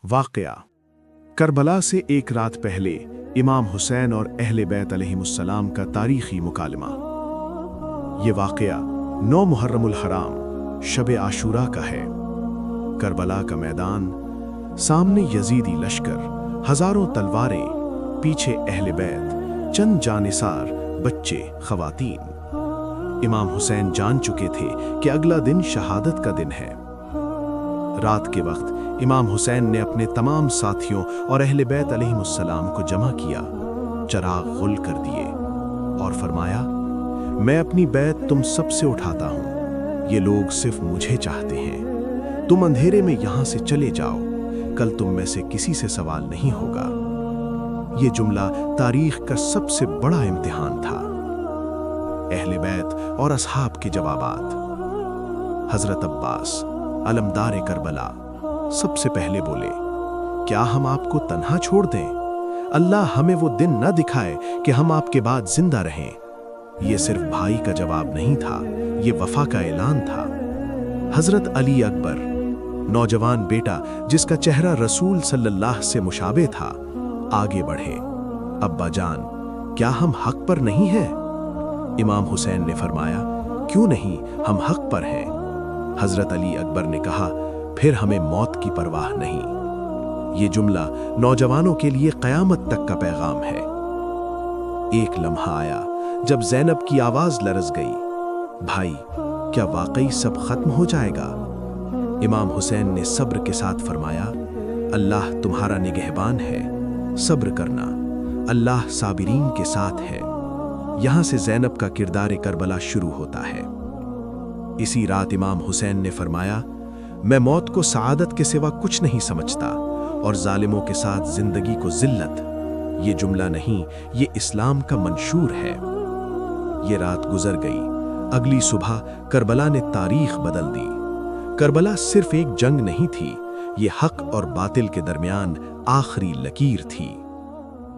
वाक़या करबला से एक रात पहले इमाम हुसैन और अहले बैत अलैहिमुस्सलाम का तारीख़ी मुकालमा। ये वाक़या 9 मुहर्रमुल हराम शब आशूरा का है। करबला का मैदान, सामने यजीदी लश्कर, हज़ारों तलवारें, पीछे अहले बैत, चंद जानिसार, बच्चे, ख़वातीन। इमाम हुसैन जान चुके थे कि अगला दिन शहादत का दिन है। रात के वक्त इमाम हुसैन ने अपने तमाम साथियों और अहले बैत अलैहिमुस्सलाम को जमा किया, चराग गुल कर दिए और फरमाया, मैं अपनी बैत तुम सबसे उठाता हूँ। ये लोग सिर्फ मुझे चाहते हैं। तुम अंधेरे में यहाँ से चले जाओ, कल तुम में से किसी से सवाल नहीं होगा। ये जुमला तारीख का सबसे बड़ा इम्तिहान था। अहले बैत और असहाब के जवाबात। हज़रत अब्बास अलमदार करबला सबसे पहले बोले, क्या हम आपको तन्हा छोड़ दें? अल्लाह हमें वो दिन न दिखाए कि हम आपके बाद जिंदा रहें। ये सिर्फ भाई का जवाब नहीं था, ये वफा का ऐलान था। हज़रत अली अकबर, नौजवान बेटा जिसका चेहरा रसूल सल्लल्लाहु से मुशाबे था, आगे बढ़े, अब्बा जान, क्या हम हक पर नहीं हैं? इमाम हुसैन ने फरमाया, क्यों नहीं, हम हक पर हैं। हज़रत अली अकबर ने कहा, फिर हमें मौत की परवाह नहीं। ये जुमला नौजवानों के लिए क़यामत तक का पैगाम है। एक लम्हा आया जब ज़ैनब की आवाज़ लरज़ गई, भाई, क्या वाकई सब खत्म हो जाएगा? इमाम हुसैन ने सब्र के साथ फरमाया, अल्लाह तुम्हारा निगहबान है, सब्र करना, अल्लाह साबिरीन के साथ है। यहाँ से ज़ैनब का किरदार करबला शुरू होता है। इसी रात इमाम हुसैन ने फरमाया, मैं मौत को सआदत के सिवा कुछ नहीं समझता और जालिमों के साथ जिंदगी को जिल्लत। ये जुमला नहीं, ये इस्लाम का मंशूर है। ये रात गुजर गई। अगली सुबह करबला ने तारीख बदल दी। करबला सिर्फ एक जंग नहीं थी, ये हक और बातिल के दरमियान आखिरी लकीर थी।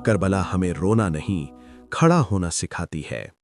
करबला हमें रोना नहीं, खड़ा होना सिखाती है।